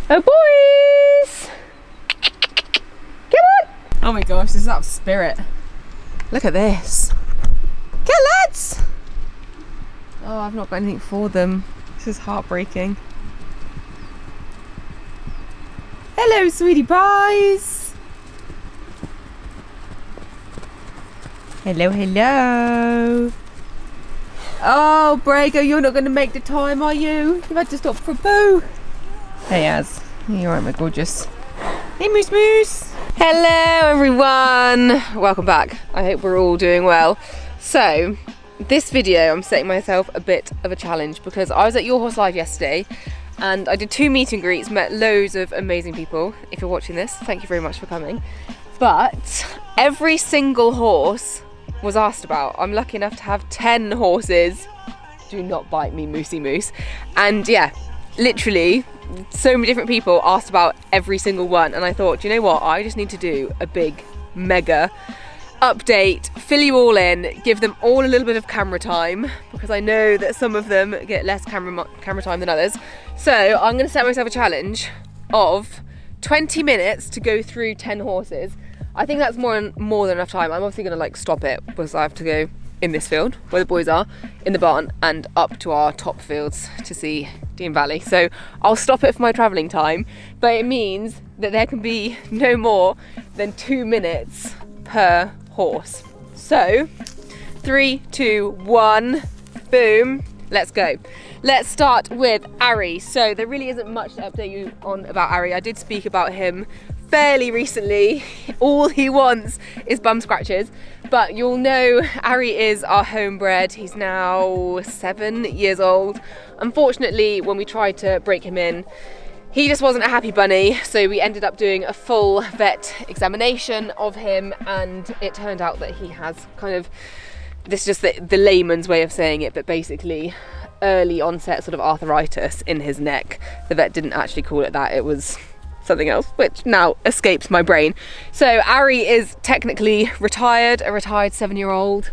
Oh boys! Come on! Oh my gosh, this is out of spirit. Look at this. Go lads! Oh, I've not got anything for them. This is heartbreaking. Hello, sweetie pies. Hello, hello. Oh, Brago, you're not going to make the time, are you? You've had to stop for a poo. Hey, Az. You alright, my gorgeous? Hey, Moose Moose. Hello, everyone. Welcome back. I hope we're all doing well. So, this video, I'm setting myself a bit of a challenge because I was at Your Horse Live yesterday and I did 2 meet and greets, met loads of amazing people. If you're watching this, thank you very much for coming. But every single horse was asked about. I'm lucky enough to have 10 horses. Do not bite me, Moosey Moose. And yeah, literally so many different people asked about every single one, and I thought, you know what, I just need to do a big mega update, fill you all in, give them all a little bit of camera time, because I know that some of them get less camera time than others. So I'm going to set myself a challenge of 20 minutes to go through 10 horses. I think that's more than enough time. I'm obviously going to like stop it because I have to go in this field where the boys are, in the barn, and up to our top fields to see Dean Valley. So I'll stop it for my travelling time, but it means that there can be no more than 2 minutes per horse. So 3, 2, 1, boom, let's go. Let's start with Ari. So there really isn't much to update you on about Ari. I did speak about him fairly recently. All he wants is bum scratches, but you'll know Ari is our homebred. He's now 7 years old. Unfortunately, when we tried to break him in, he just wasn't a happy bunny, so we ended up doing a full vet examination of him, and it turned out that he has kind of, this is just the layman's way of saying it, but basically early onset sort of arthritis in his neck. The vet didn't actually call it that, it was something else, which now escapes my brain. So Ari is technically retired, a retired 7-year-old.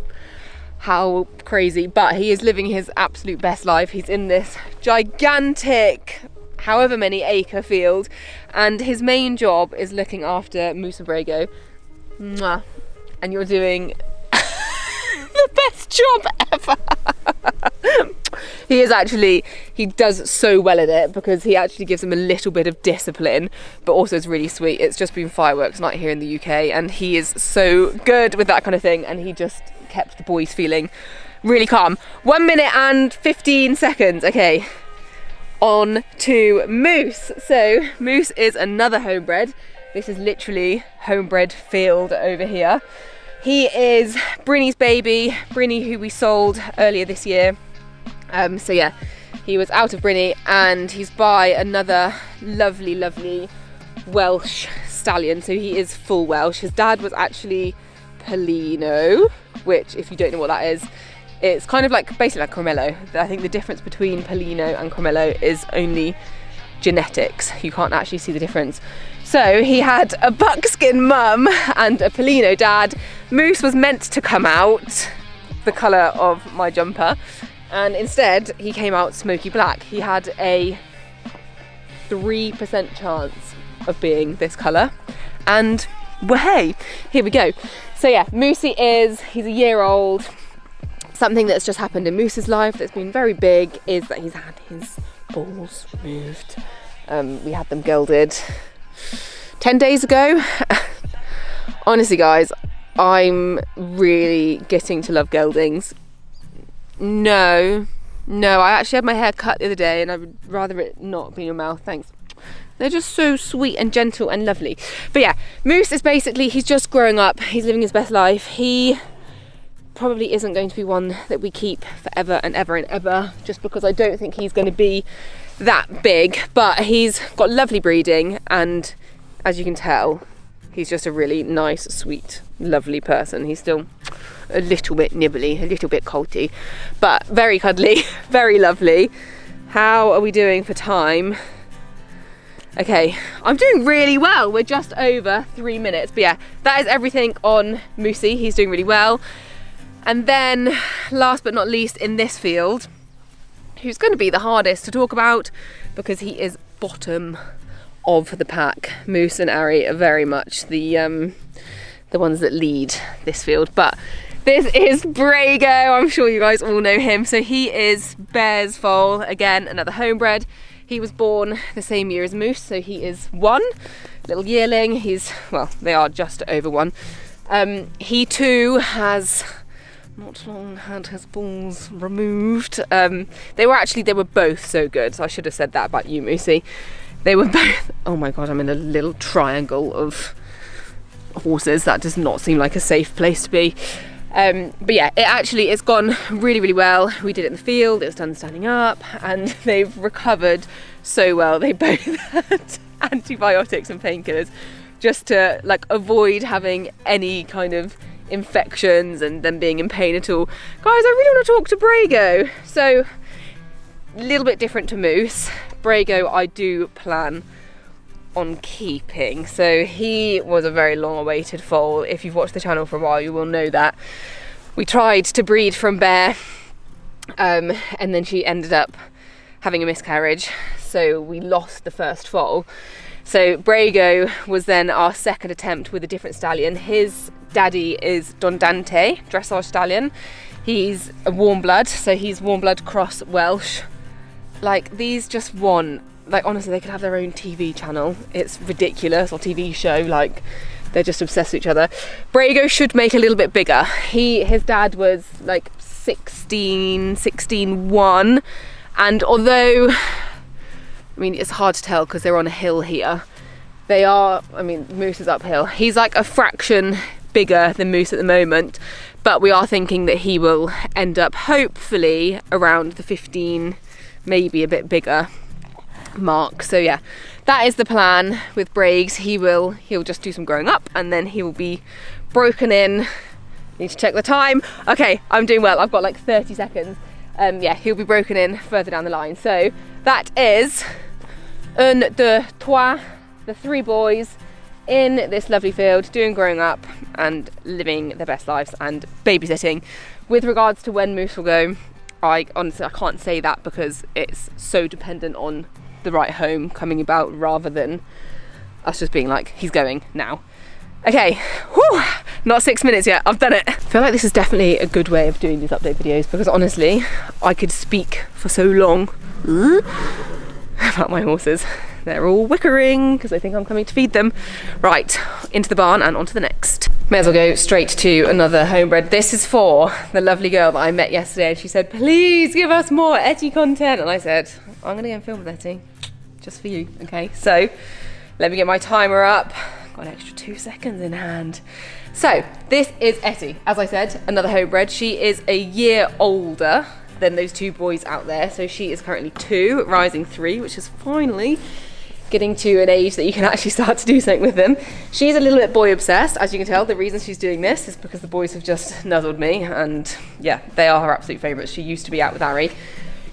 How crazy, but he is living his absolute best life. He's in this gigantic, however many acre field, and his main job is looking after Moose and Brago. Mwah. And you're doing the best job ever. He does so well at it because he actually gives them a little bit of discipline, but also it's really sweet. It's just been fireworks night here in the UK, and he is so good with that kind of thing, and he just kept the boys feeling really calm. 1 minute and 15 seconds. Okay, on to Moose. So Moose is another homebred. This is literally homebred field over here. He is Brinny's baby, Brinny, who we sold earlier this year. So yeah, he was out of Brinny and he's by another lovely, lovely Welsh stallion. So he is full Welsh. His dad was actually Polino, which, if you don't know what that is, it's kind of like, basically like Cremello. I think the difference between Polino and Cremello is only genetics. You can't actually see the difference. So he had a buckskin mum and a Polino dad. Moose was meant to come out the colour of my jumper, and instead he came out smoky black. He had a 3% chance of being this colour, and well, hey, here we go. So yeah, Moosey he's a year old. Something that's just happened in Moose's life that's been very big is that he's had his balls removed. We had them gelded 10 days ago. Honestly guys, I'm really getting to love geldings. No, I actually had my hair cut the other day and I would rather it not be in your mouth, thanks. They're just so sweet and gentle and lovely. But yeah, Moose is basically, he's just growing up, he's living his best life. He probably isn't going to be one that we keep forever and ever and ever, just because I don't think he's going to be that big, but he's got lovely breeding, and as you can tell, he's just a really nice, sweet, lovely person. He's still a little bit nibbly, a little bit colty, but very cuddly, very lovely. How are we doing for time? Okay, I'm doing really well. We're just over 3 minutes, but yeah, that is everything on Moosey. He's doing really well. And then, last but not least, in this field, who's going to be the hardest to talk about because he is bottom of the pack. Moose and Ari are very much the ones that lead this field. But this is Brago. I'm sure you guys all know him. So he is Bear's foal, again, another homebred. He was born the same year as Moose, so he is 1 little yearling. He's, well, they are just over 1. He too has not long had his balls removed. They were both so good. So I should have said that about you, Moosey. They were both, oh my God, I'm in a little triangle of horses. That does not seem like a safe place to be. But yeah, it's gone really, really well. We did it in the field, it was done standing up, and they've recovered so well. They both had antibiotics and painkillers just to like avoid having any kind of infections and them being in pain at all. Guys, I really want to talk to Brago. So, a little bit different to Moose. Brago I do plan on keeping. So he was a very long awaited foal. If you've watched the channel for a while, you will know that we tried to breed from Bear, and then she ended up having a miscarriage, so we lost the first foal. So Brago was then our second attempt with a different stallion. His daddy is Don Dante, dressage stallion. He's a warm blood, so he's warm blood cross Welsh. Like, these just want, like, honestly, they could have their own TV channel. It's ridiculous, or TV show, like, they're just obsessed with each other. Brago should make a little bit bigger. His dad was like 16-1, and although, I mean, it's hard to tell because they're on a hill here. They are, I mean, Moose is uphill. He's like a fraction bigger than Moose at the moment, but we are thinking that he will end up hopefully around the 15, maybe a bit bigger mark. So yeah, that is the plan with Brags. He'll just do some growing up and then he will be broken in. Need to check the time. Okay, I'm doing well. I've got like 30 seconds. Yeah, he'll be broken in further down the line. So that is un, deux, trois, the 3 boys in this lovely field doing growing up and living their best lives and babysitting. With regards to when Moose will go, I honestly can't say that because it's so dependent on the right home coming about rather than us just being like, he's going now. Okay, whew, not 6 minutes yet, I've done it. I feel like this is definitely a good way of doing these update videos because honestly, I could speak for so long about my horses. They're all whickering because they think I'm coming to feed them. Right, into the barn and on to the next. May as well go straight to another homebred. This is for the lovely girl that I met yesterday and she said, please give us more Etty content. And I said, I'm gonna go and film with Etty, just for you, okay? So, let me get my timer up. Got an extra 2 seconds in hand. So, this is Etty. As I said, another homebred. She is a year older than those 2 boys out there. So she is currently 2, rising 3, which is finally getting to an age that you can actually start to do something with them. She's a little bit boy obsessed, as you can tell. The reason she's doing this is because the boys have just nuzzled me and yeah, they are her absolute favourites. She used to be out with Ari.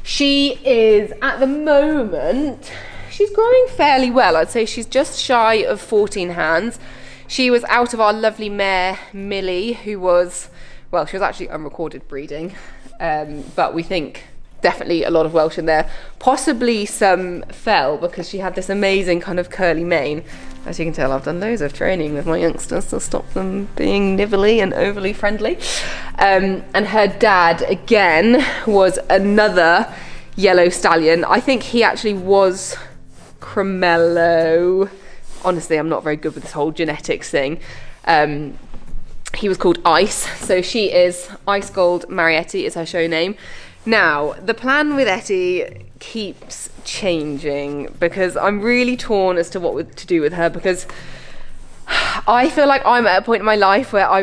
She is, at the moment, she's growing fairly well. I'd say she's just shy of 14 hands. She was out of our lovely mare, Millie, who was, well, she was actually unrecorded breeding, but we think definitely a lot of Welsh in there. Possibly some fell because she had this amazing kind of curly mane. As you can tell, I've done loads of training with my youngsters to stop them being nibbly and overly friendly. And her dad, again, was another yellow stallion. I think he actually was Cremello. Honestly, I'm not very good with this whole genetics thing. He was called Ice. So she is Ice Gold Marietti is her show name. Now, the plan with Etty keeps changing because I'm really torn as to what to do with her because I feel like I'm at a point in my life where I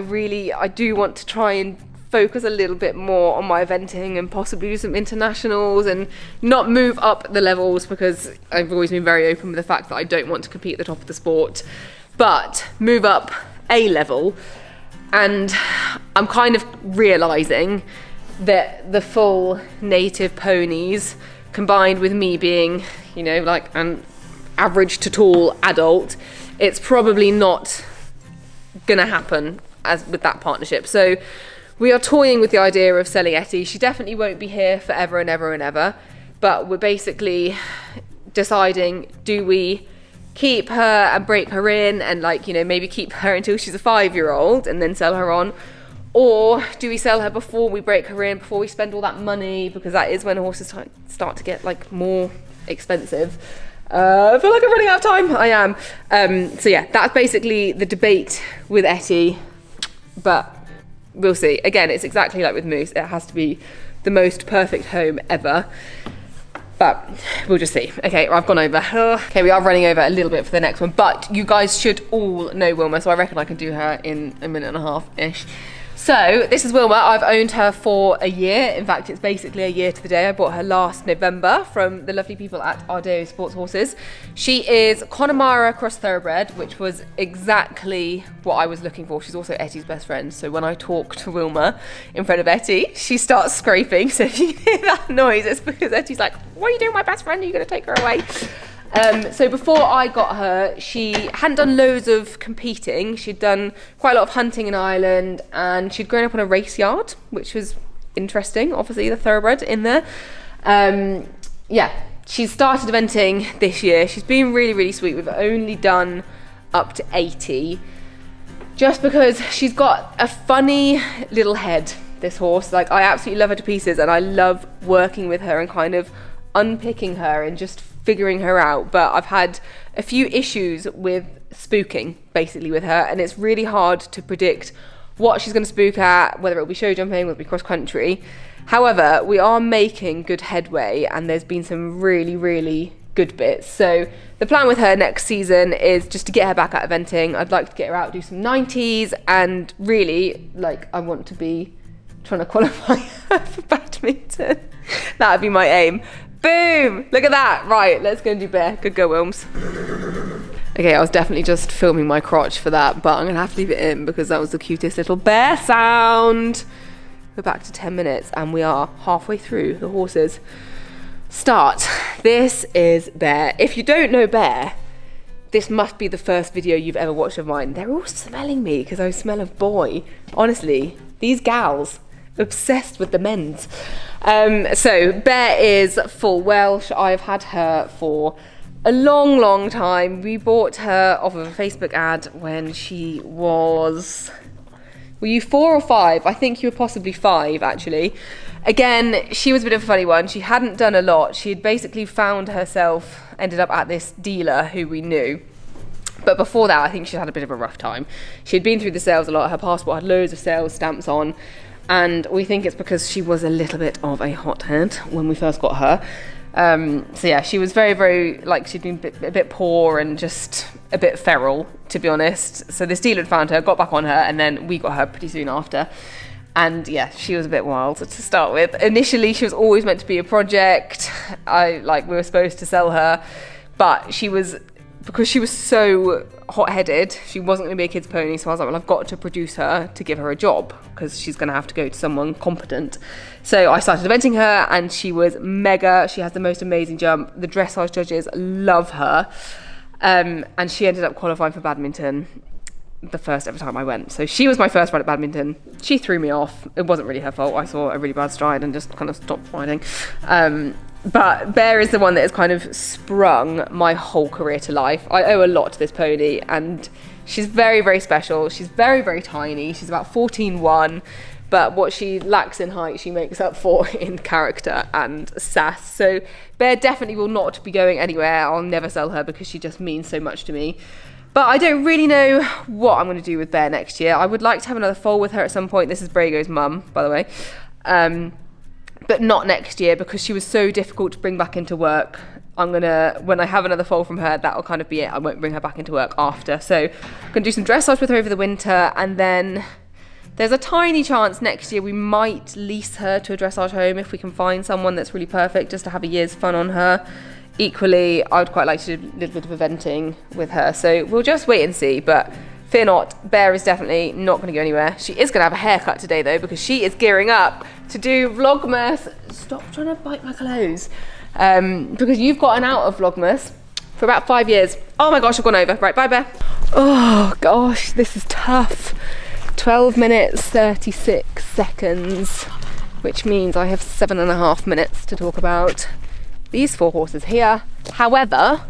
do want to try and focus a little bit more on my eventing and possibly do some internationals and not move up the levels because I've always been very open with the fact that I don't want to compete at the top of the sport, but move up a level. And I'm kind of realising that the full native ponies combined with me being, you know, like an average to tall adult, it's probably not gonna happen as with that partnership. So we are toying with the idea of selling Etty. She definitely won't be here forever and ever and ever, but we're basically deciding, do we keep her and break her in and, like, you know, maybe keep her until she's a 5-year-old and then sell her on? Or do we sell her before we break her in, before we spend all that money? Because that is when horses start to get, like, more expensive. I feel like I'm running out of time. I am. So yeah, that's basically the debate with Etty. But we'll see. Again, it's exactly like with Moose. It has to be the most perfect home ever. But we'll just see. Okay, I've gone over. Okay, we are running over a little bit for the next one. But you guys should all know Wilma, so I reckon I can do her in a minute and a half-ish. So this is Wilma. I've owned her for a year. In fact, it's basically a year to the day. I bought her last November from the lovely people at Ardeo Sports Horses. She is Connemara cross thoroughbred, which was exactly what I was looking for. She's also Etty's best friend. So when I talk to Wilma in front of Etty, she starts scraping. So if you hear that noise, it's because Etty's like, what are you doing, my best friend? Are you going to take her away? So before I got her, she hadn't done loads of competing. She'd done quite a lot of hunting in Ireland, and she'd grown up on a race yard, which was interesting, obviously, the thoroughbred in there. Yeah, she started eventing this year. She's been really, really sweet. We've only done up to 80, just because she's got a funny little head, this horse. Like, I absolutely love her to pieces, and I love working with her and kind of unpicking her and just figuring her out. But I've had a few issues with spooking, basically, with her, and it's really hard to predict what she's going to spook at, whether it'll be show jumping, whether it'll be cross country. However, we are making good headway, and there's been some really, really good bits. So the plan with her next season is just to get her back out eventing. I'd like to get her out, do some 90s, and really, like, I want to be trying to qualify her for badminton. That would be my aim. Boom! Look at that. Right, let's go and do bear. Good go, Wilms. Okay, I was definitely just filming my crotch for that, but I'm going to have to leave it in because that was the cutest little bear sound. We're back to 10 minutes and we are halfway through the horses. Start. This is Bear. If you don't know Bear, this must be the first video you've ever watched of mine. They're all smelling me because I smell of boy. Honestly, these gals, obsessed with the men's. So Bear is full Welsh. I've had her for a long, long time. We bought her off of a Facebook ad when she was... Were you 4 or 5? I think you were possibly 5, actually. Again, she was a bit of a funny one. She hadn't done a lot. She had basically found herself, ended up at this dealer who we knew. But before that, I think she'd had a bit of a rough time. She'd been through the sales a lot. Her passport had loads of sales stamps on. And we think it's because she was a little bit of a hothead when we first got her. So yeah, she was very, very, like, she'd been a bit poor and just a bit feral, to be honest. So this dealer had found her, got back on her, and then we got her pretty soon after. And yeah, she was a bit wild to start with. Initially, she was always meant to be a project. We were supposed to sell her, but because she was so hot-headed, she wasn't going to be a kid's pony. So I was like, well, I've got to produce her to give her a job because she's going to have to go to someone competent. So I started eventing her and she was mega. She has the most amazing jump. The dressage judges love her. And she ended up qualifying for badminton the first ever time I went. So she was my first ride at badminton. She threw me off. It wasn't really her fault. I saw a really bad stride and just kind of stopped riding. But Bear is the one that has kind of sprung my whole career to life. I owe a lot to this pony, and she's very, very special. She's very, very tiny. She's about 14'1", but what she lacks in height, she makes up for in character and sass. So Bear definitely will not be going anywhere. I'll never sell her because she just means so much to me. But I don't really know what I'm going to do with Bear next year. I would like to have another foal with her at some point. This is Brago's mum, by the way. But not next year because she was so difficult to bring back into work. When I have another foal from her, that'll kind of be it. I won't bring her back into work after. So I'm going to do some dressage with her over the winter, and then there's a tiny chance next year we might lease her to a dressage home if we can find someone that's really perfect, just to have a year's fun on her. Equally, I would quite like to do a little bit of eventing with her. So we'll just wait and see, but fear not, Bear is definitely not going to go anywhere. She is going to have a haircut today, though, because she is gearing up to do Vlogmas. Stop trying to bite my clothes. Because you've gotten out of Vlogmas for about 5 years. Oh my gosh, I've gone over. Right, bye, Bear. Oh gosh, this is tough. 12 minutes, 36 seconds, which means I have 7.5 minutes to talk about these 4 horses here. However,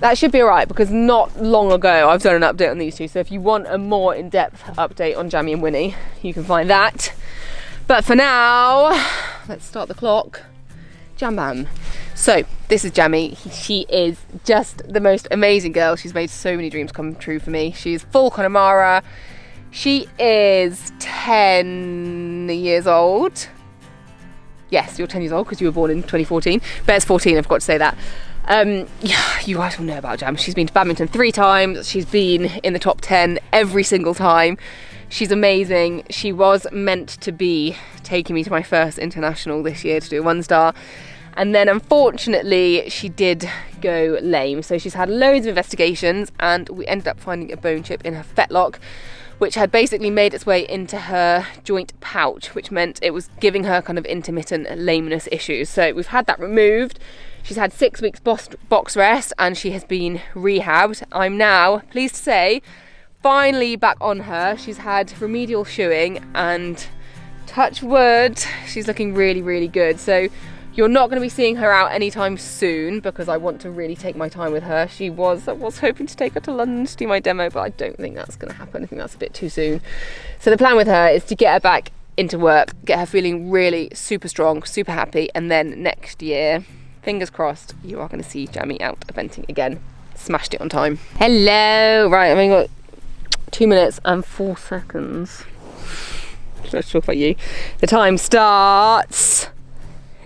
that should be alright, because not long ago I've done an update on these two, so if you want a more in-depth update on Jammy and Winnie, you can find that. But for now, let's start the clock. Jam bam. So this is Jammy. She is just the most amazing girl. She's made so many dreams come true for me. She's full Connemara. She is 10 years old. Yes, you're 10 years old because you were born in 2014. Bear's 14, I've got to say that. Yeah, you guys will know about Jam. She's been to badminton 3 times. She's been in the top 10 every single time. She's amazing. She was meant to be taking me to my first international this year to do a 1-star. And then unfortunately she did go lame. So she's had loads of investigations, and we ended up finding a bone chip in her fetlock, which had basically made its way into her joint pouch, which meant it was giving her kind of intermittent lameness issues. So we've had that removed. She's had 6 weeks box rest, and she has been rehabbed. I'm now pleased to say finally back on her. She's had remedial shoeing, and touch wood, she's looking really, really good. So you're not going to be seeing her out anytime soon, because I want to really take my time with her. I was hoping to take her to London to do my demo, but I don't think that's going to happen. I think that's a bit too soon. So the plan with her is to get her back into work, get her feeling really super strong, super happy, and then next year, fingers crossed, you are going to see Jammy out eventing again. Smashed it on time. Hello! Right, I've only got 2 minutes and 4 seconds. Let's talk about you. The time starts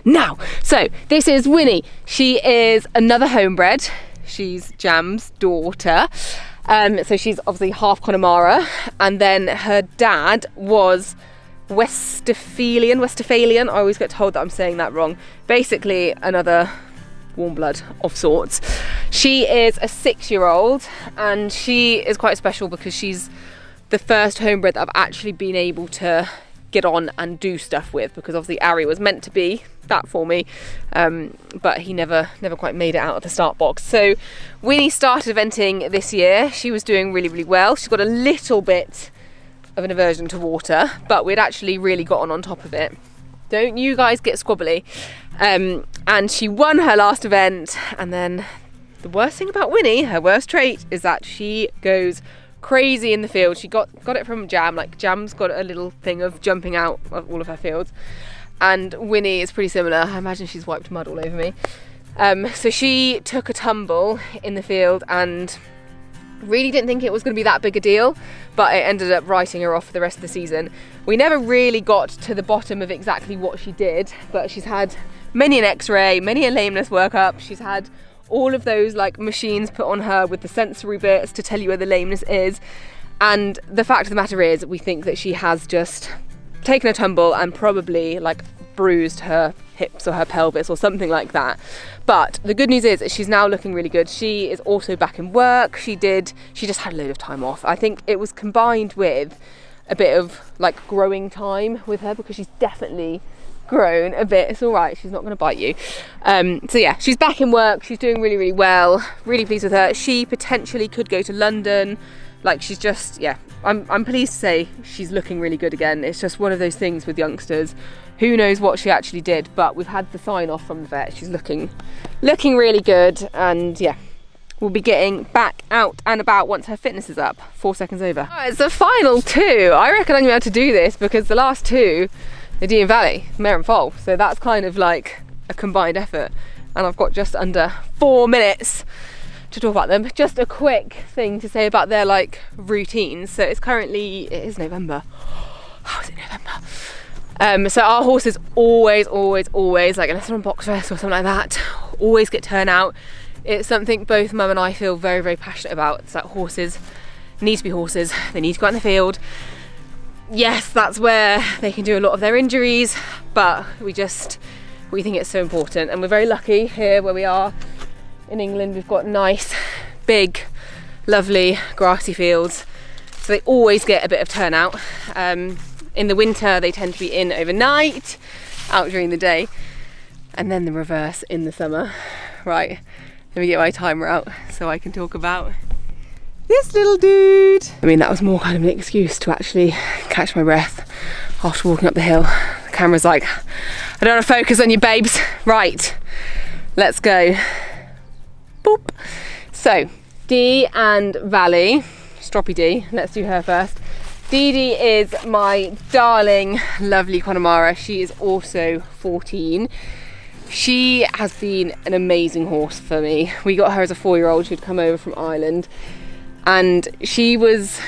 now. So this is Winnie. She is another homebred. She's Jam's daughter. So she's obviously half Connemara, and then her dad was Westphalian. I always get told that I'm saying that wrong. Basically another warm blood of sorts. She is a 6-year-old, and she is quite special because she's the first homebred that I've actually been able to get on and do stuff with, because obviously Ari was meant to be that for me, but he never quite made it out of the start box. So Winnie started eventing this year. She was doing really, really well. She's got a little bit of an aversion to water, but we'd actually really gotten on top of it. Don't you guys get squabbly. And she won her last event, and then the worst thing about Winnie, her worst trait, is that she goes crazy in the field. She got it from Jam. Like, Jam's got a little thing of jumping out of all of her fields, and Winnie is pretty similar. I imagine she's wiped mud all over me. So she took a tumble in the field and really didn't think it was going to be that big a deal, but it ended up writing her off for the rest of the season. We never really got to the bottom of exactly what she did, but she's had many an x-ray, many a lameness workup. She's had all of those like machines put on her with the sensory bits to tell you where the lameness is. And the fact of the matter is, we think that she has just taken a tumble and probably like bruised her hips or her pelvis or something like that. But the good news is she's now looking really good. She is also back in work. She just had a load of time off. I think it was combined with a bit of like growing time with her, because she's definitely grown a bit. It's all right, she's not going to bite you. So yeah, she's back in work. She's doing really, really well. Really pleased with her. She potentially could go to London. Like, she's just, yeah, I'm pleased to say she's looking really good again. It's just one of those things with youngsters. Who knows what she actually did, but we've had the sign off from the vet. She's looking really good, and yeah, we'll be getting back out and about once her fitness is up. 4 seconds over. Oh, it's the final 2. I reckon I'm going to be able to do this, because the last 2 are Dean Valley, mare and foal. So that's kind of like a combined effort, and I've got just under 4 minutes to talk about them. Just a quick thing to say about their like routines. So it is November. How is it November? So our horses always, like, unless they're on box rest or something like that, always get turnout. It's something both Mum and I feel very, very passionate about. It's that horses need to be horses. They need to go out in the field. Yes, that's where they can do a lot of their injuries, but we think it's so important. And we're very lucky here where we are in England. We've got nice, big, lovely grassy fields, so they always get a bit of turnout. In the winter they tend to be in overnight, out during the day, and then the reverse in the summer. Right, let me get my timer out so I can talk about this little dude. I mean, that was more kind of an excuse to actually catch my breath after walking up the hill. The camera's like, I don't want to focus on you, babes. Right, let's go. Boop. So Dee and Valley, Stroppy Dee, let's do her first. Dee Dee is my darling, lovely Connemara. She is also 14. She has been an amazing horse for me. We got her as a 4-year-old. She'd come over from Ireland, and she was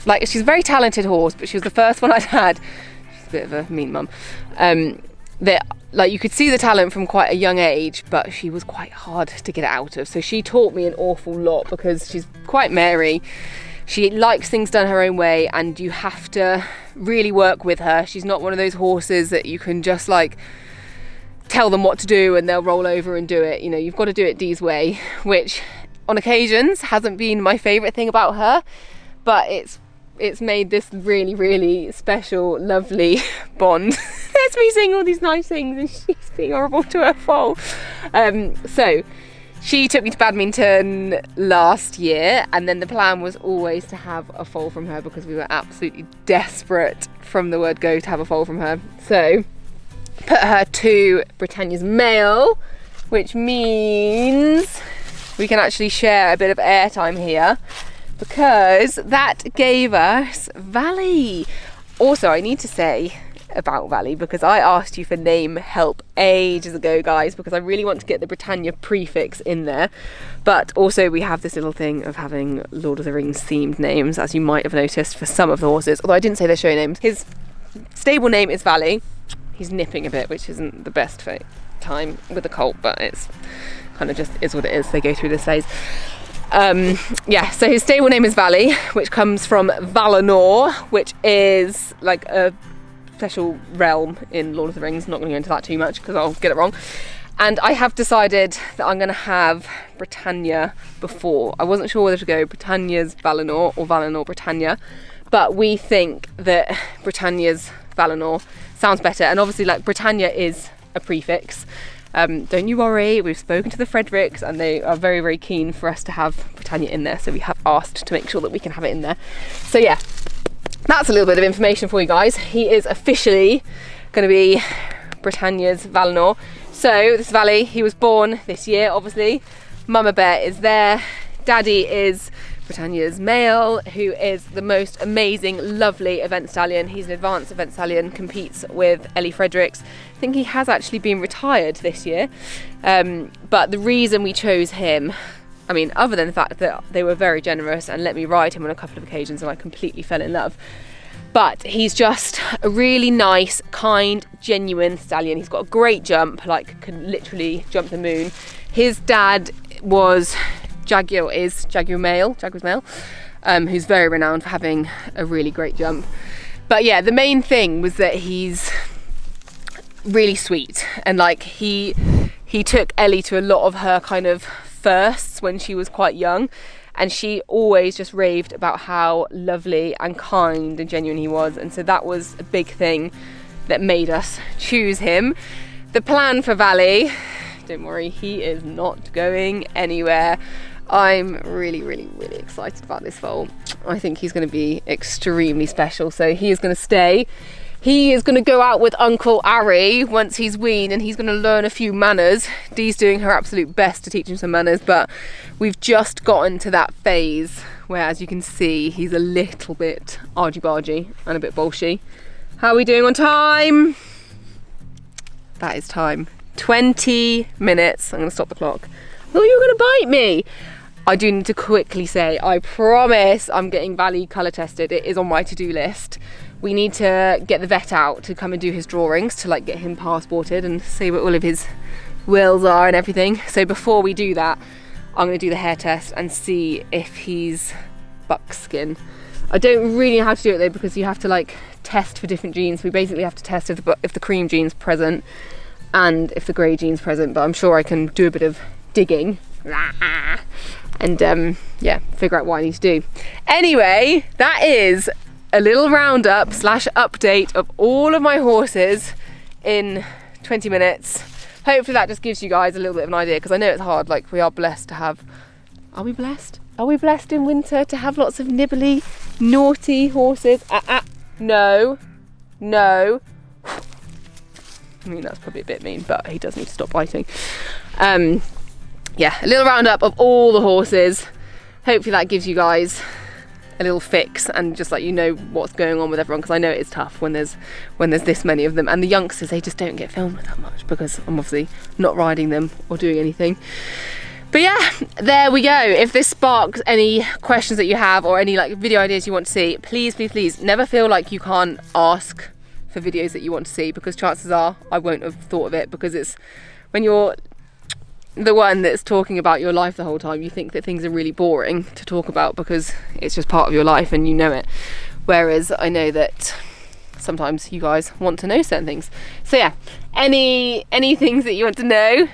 like, she's a very talented horse, but she was the first one I'd had. She's a bit of a mean mum. That, like, you could see the talent from quite a young age, but she was quite hard to get it out of. So she taught me an awful lot because she's quite Mary. She likes things done her own way, and you have to really work with her. She's not one of those horses that you can just like tell them what to do and they'll roll over and do it. You know, you've got to do it Dee's way, which on occasions hasn't been my favourite thing about her, but it's made this really, really special, lovely bond. That's me saying all these nice things and she's being horrible to her foal. So she took me to badminton last year, and then the plan was always to have a foal from her because we were absolutely desperate from the word go to have a foal from her. So put her to Britannia's male, which means we can actually share a bit of airtime here because that gave us Valley. Also, I need to say about Valley, because I asked you for name help ages ago, guys, because I really want to get the Britannia prefix in there, but also we have this little thing of having Lord of the Rings themed names, as you might have noticed for some of the horses, although I didn't say their show names. His stable name is Valley. He's nipping a bit, which isn't the best for time with a colt, but it's kind of just is what it is. They go through this phase. Yeah, so his stable name is Valley, which comes from Valinor, which is like a special realm in Lord of the Rings. I'm not going to go into that too much because I'll get it wrong. And I have decided that I'm going to have Britannia before. I wasn't sure whether to go Britannia's Valinor or Valinor Britannia, but we think that Britannia's Valinor sounds better. And obviously, like, Britannia is a prefix. Don't you worry, we've spoken to the Fredericks and they are very, very keen for us to have Britannia in there, so we have asked to make sure that we can have it in there. So yeah, that's a little bit of information for you guys. He is officially going to be Britannia's Valinor. So this is Valley. He was born this year, obviously. Mama Bear is there. Daddy is Britannia's male, who is the most amazing, lovely event stallion. He's an advanced event stallion, competes with Ellie Fredericks. I think he has actually been retired this year. But the reason we chose him, I mean, other than the fact that they were very generous and let me ride him on a couple of occasions and I completely fell in love, but he's just a really nice, kind, genuine stallion. He's got a great jump, like can literally jump the moon. His dad was Jaguar's male, who's very renowned for having a really great jump. But yeah, the main thing was that he's really sweet, and like he took Ellie to a lot of her kind of firsts when she was quite young, and she always just raved about how lovely and kind and genuine he was, and so that was a big thing that made us choose him. The plan for Valley, don't worry, he is not going anywhere. I'm really, really, really excited about this foal. I think he's going to be extremely special, so he is going to stay. He is going to go out with Uncle Ari once he's weaned, and he's going to learn a few manners. Dee's doing her absolute best to teach him some manners, but we've just gotten to that phase where, as you can see, he's a little bit argy-bargy and a bit bolshy. How are we doing on time? That is time. 20 minutes. I'm going to stop the clock. I thought you were going to bite me. I do need to quickly say, I promise I'm getting Valley colour tested. It is on my to-do list. We need to get the vet out to come and do his drawings, to like get him passported and see what all of his wills are and everything. So before we do that, I'm going to do the hair test and see if he's buckskin. I don't really know how to do it though, because you have to like test for different genes. We basically have to test if the cream gene's present and if the grey gene's present, but I'm sure I can do a bit of digging and yeah, figure out what I need to do. Anyway, that is a little roundup / update of all of my horses in 20 minutes. Hopefully that just gives you guys a little bit of an idea, because I know it's hard. Like, we are blessed to have, are we blessed? Are we blessed in winter to have lots of nibbly, naughty horses? No. I mean, that's probably a bit mean, but he does need to stop biting. yeah, a little roundup of all the horses. Hopefully that gives you guys a little fix and just let you know what's going on with everyone, because I know it's tough when there's this many of them, and the youngsters, they just don't get filmed with that much because I'm obviously not riding them or doing anything. But yeah, there we go. If this sparks any questions that you have or any like video ideas you want to see, please, please, please never feel like you can't ask for videos that you want to see, because chances are I won't have thought of it, because it's when you're the one that's talking about your life the whole time, you think that things are really boring to talk about because it's just part of your life and you know it. Whereas I know that sometimes you guys want to know certain things. So yeah, any things that you want to know,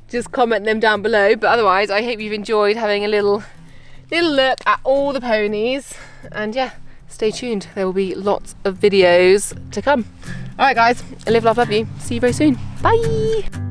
just comment them down below. But otherwise, I hope you've enjoyed having a little look at all the ponies. And yeah, stay tuned. There will be lots of videos to come. All right, guys. I live, love, love you. See you very soon. Bye.